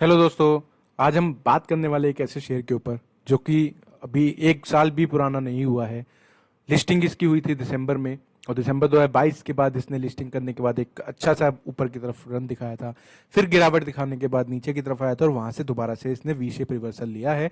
Hello दोस्तों। आज हम बात करने वाले एक ऐसे शेयर के ऊपर जो कि अभी एक साल भी पुराना नहीं हुआ है। लिस्टिंग इसकी हुई थी दिसंबर में, और दिसंबर 2022 के बाद इसने लिस्टिंग करने के बाद एक अच्छा सा ऊपर की तरफ रन दिखाया था। फिर गिरावट दिखाने के बाद नीचे की तरफ आया था और वहां से दोबारा से इसने वी शेप रिवर्सल लिया है।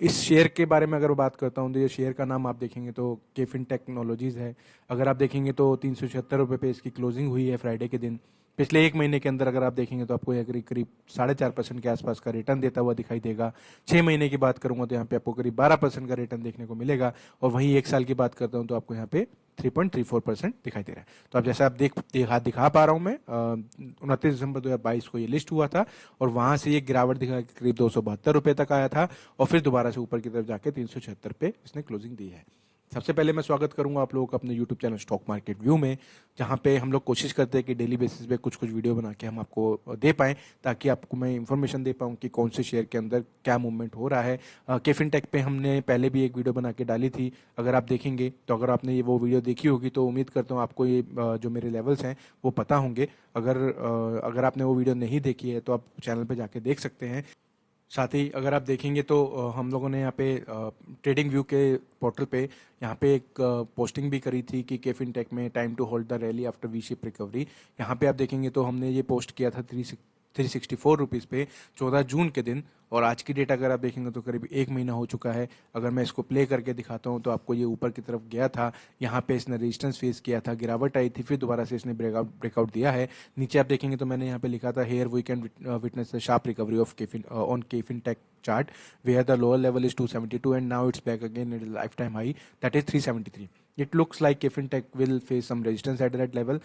इस शेयर के बारे में अगर मैं बात करता हूँ तो ये शेयर का नाम आप देखेंगे तो केफिन टेक्नोलॉजीज है। अगर आप देखेंगे तो 376 रुपये पे इसकी क्लोजिंग हुई है फ्राइडे के दिन। पिछले एक महीने के अंदर अगर आप देखेंगे तो आपको ये करीब करीब 4.5% के आसपास का रिटर्न देता हुआ दिखाई देगा। 6 महीने की बात करूंगा तो यहाँ पे आपको करीब 12% का रिटर्न देखने को मिलेगा। और वहीं एक साल की बात करता हूँ तो आपको यहाँ पे 3.34% दिखाई दे रहा है। तो अब जैसे आप दिखा पा रहा हूँ मैं, 29 दिसंबर 2022 को ये लिस्ट हुआ था और वहां से ये गिरावट दिखा के करीब 272 रुपये तक आया था और फिर दोबारा से ऊपर की तरफ जाके 376 पे इसने क्लोजिंग दी है। सबसे पहले मैं स्वागत करूंगा आप लोगों का अपने YouTube channel stock market view में, जहां पे हम लोग कोशिश करते हैं कि डेली बेसिस पे कुछ कुछ वीडियो बना के हम आपको दे पाएं, ताकि आपको मैं इंफॉर्मेशन दे पाऊं कि कौन से शेयर के अंदर क्या मूवमेंट हो रहा है। केफिन टेक पे हमने पहले भी एक वीडियो बना के डाली थी, अगर आप देखेंगे तो। अगर आपने ये वो वीडियो देखी होगी तो उम्मीद करता हूँ आपको ये जो मेरे लेवल्स हैं वो पता होंगे। अगर आपने वो वीडियो नहीं देखी है तो आप चैनल पे जाके देख सकते हैं। साथ ही अगर आप देखेंगे तो हम लोगों ने यहाँ पे ट्रेडिंग व्यू के पोर्टल पे यहाँ पे एक पोस्टिंग भी करी थी कि केफिन टेक में time to hold the rally after we shape recovery. यहाँ पे आप देखेंगे तो हमने ये पोस्ट किया था 364 रुपीज़ पे 14 जून के दिन। और आज की डेट अगर आप देखेंगे तो करीब एक महीना हो चुका है। अगर मैं इसको प्ले करके दिखाता हूँ तो आपको ये ऊपर की तरफ गया था, यहाँ पे इसने रेजिस्टेंस फेस किया था, गिरावट आई थी, फिर दोबारा से इसने ब्रेकआउट दिया है। नीचे आप देखेंगे तो मैंने यहाँ पे लिखा था here we can witness the sharp recovery of caffeine on caffeine tech chart where the lower level is 272 and now it's back again at a lifetime high, that is 373. It looks like Kefin Tech will face some resistance at that level.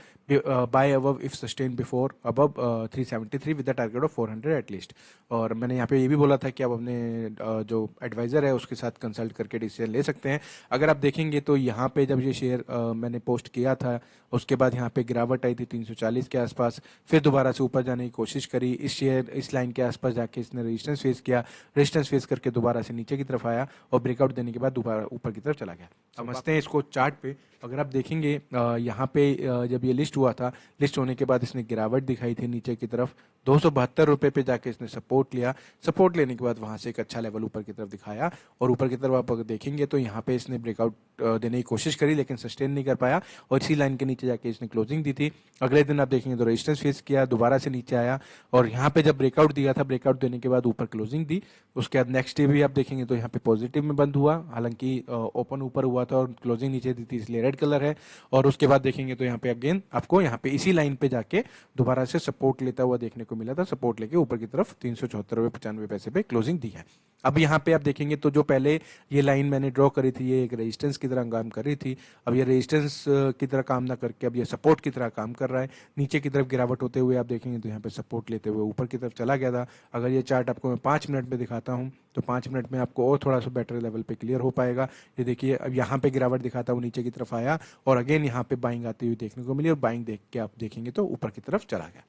Buy above if sustained before above 373 with the target of 400 at least. और मैंने यहाँ पे ये भी बोला था कि आप अपने जो एडवाइज़र है उसके साथ कंसल्ट करके डिसीजन ले सकते हैं। अगर आप देखेंगे तो यहाँ पे जब ये शेयर मैंने पोस्ट किया था उसके बाद यहाँ पे गिरावट आई थी 340 के आसपास, फिर दोबारा से ऊपर जाने की कोशिश करी। इस शेयर इस लाइन के आसपास जाके इसने रेजिस्टेंस फेस किया, रेजिस्टेंस फेस करके दोबारा से नीचे की तरफ आया और ब्रेकआउट देने के बाद दोबारा ऊपर की तरफ चला गया। समझते हैं इसको चार्ट पे। अगर आप देखेंगे यहाँ पे जब ये लिस्ट हुआ था, लिस्ट होने के बाद इसने गिरावट दिखाई थी नीचे की तरफ, 272 रुपये पे जाके इसने सपोर्ट लिया। सपोर्ट लेने के बाद वहां से एक अच्छा लेवल ऊपर की तरफ दिखाया और ऊपर की तरफ आप अगर देखेंगे तो यहाँ पे इसने ब्रेकआउट देने की कोशिश करी लेकिन सस्टेन नहीं कर पाया और इसी लाइन के नीचे जाके इसने क्लोजिंग दी थी। अगले दिन आप देखेंगे तो रेजिस्टेंस फेस किया, दोबारा से नीचे आया और यहाँ पे जब ब्रेकआउट दिया था, ब्रेकआउट देने के बाद ऊपर क्लोजिंग दी। उसके बाद नेक्स्ट डे भी आप देखेंगे तो यहाँ पे पॉजिटिव में बंद हुआ, हालांकि ओपन ऊपर हुआ था और क्लोजिंग नीचे दी थी इसलिए रेड कलर है। और उसके बाद देखेंगे तो यहाँ पे अगेन आपको यहाँ पे इसी लाइन पे जाके दोबारा से सपोर्ट लेता हुआ देखने को मिला था। सपोर्ट लेके ऊपर की तरफ 374 रुपये 95 पैसे पे क्लोजिंग दी है। अब यहाँ पे आप देखेंगे तो जो पहले ये लाइन मैंने ड्रॉ करी थी ये एक रेजिस्टेंस की तरह काम कर रही थी। अब ये रेजिस्टेंस की तरह काम ना करके अब ये सपोर्ट की तरह काम कर रहा है। नीचे की तरफ गिरावट होते हुए आप देखेंगे तो यहाँ पे सपोर्ट लेते हुए ऊपर की तरफ चला गया था। अगर ये चार्ट आपको मैं 5 मिनट में दिखाता हूँ तो 5 मिनट में आपको और थोड़ा सा बेटर लेवल पे क्लियर हो पाएगा। ये देखिए अब यहाँ पे गिरावट दिखाता हूँ, नीचे की तरफ आया और अगेन यहाँ पे बाइंग आती हुई देखने को मिली और बाइंग देख के आप देखेंगे तो ऊपर की तरफ चला गया।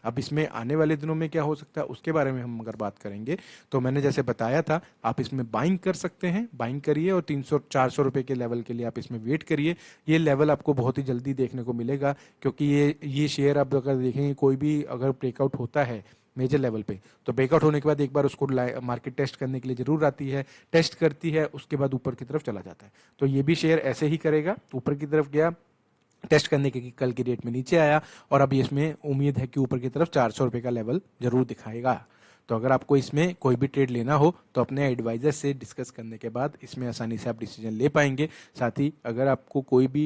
अब इसमें आने वाले दिनों में क्या हो सकता है उसके बारे में हम अगर बात करेंगे तो मैंने जैसे बताया था आप इसमें बाइंग कर सकते हैं, बाइंग करिए और 300-400 रुपए के लेवल के लिए आप इसमें वेट करिए। ये लेवल आपको बहुत ही जल्दी देखने को मिलेगा क्योंकि ये शेयर आप अगर देखेंगे कोई भी अगर ब्रेकआउट होता है मेजर लेवल पे तो ब्रेकआउट होने के बाद एक बार उसको मार्केट टेस्ट करने के लिए जरूर आती है, टेस्ट करती है, उसके बाद ऊपर की तरफ चला जाता है। तो ये भी शेयर ऐसे ही करेगा, ऊपर की तरफ गया, टेस्ट करने के कल की डेट में नीचे आया और अभी इसमें उम्मीद है कि ऊपर की तरफ 400 रुपये का लेवल जरूर दिखाएगा। तो अगर आपको इसमें कोई भी ट्रेड लेना हो तो अपने एडवाइजर से डिस्कस करने के बाद इसमें आसानी से आप डिसीजन ले पाएंगे। साथ ही अगर आपको कोई भी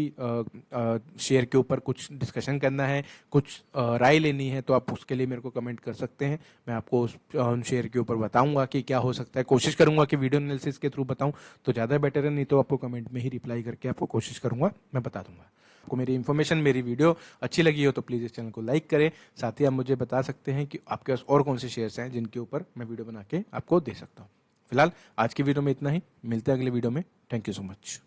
शेयर के ऊपर कुछ डिस्कशन करना है, कुछ राय लेनी है तो आप उसके लिए मेरे को कमेंट कर सकते हैं। मैं आपको उन शेयर के ऊपर बताऊंगा कि क्या हो सकता है। कोशिश करूंगा कि वीडियो एनालिसिस के थ्रू बताऊं तो ज़्यादा बेटर है, नहीं तो आपको कमेंट में ही रिप्लाई करके आपको कोशिश करूंगा मैं बता दूंगा। आपको मेरी इन्फॉर्मेशन मेरी वीडियो अच्छी लगी हो तो प्लीज़ इस चैनल को लाइक करें। साथ ही आप मुझे बता सकते हैं कि आपके पास और कौन से शेयर्स हैं जिनके ऊपर मैं वीडियो बना के आपको दे सकता हूँ। फिलहाल आज की वीडियो में इतना ही, मिलते हैं अगले वीडियो में। Thank you so much.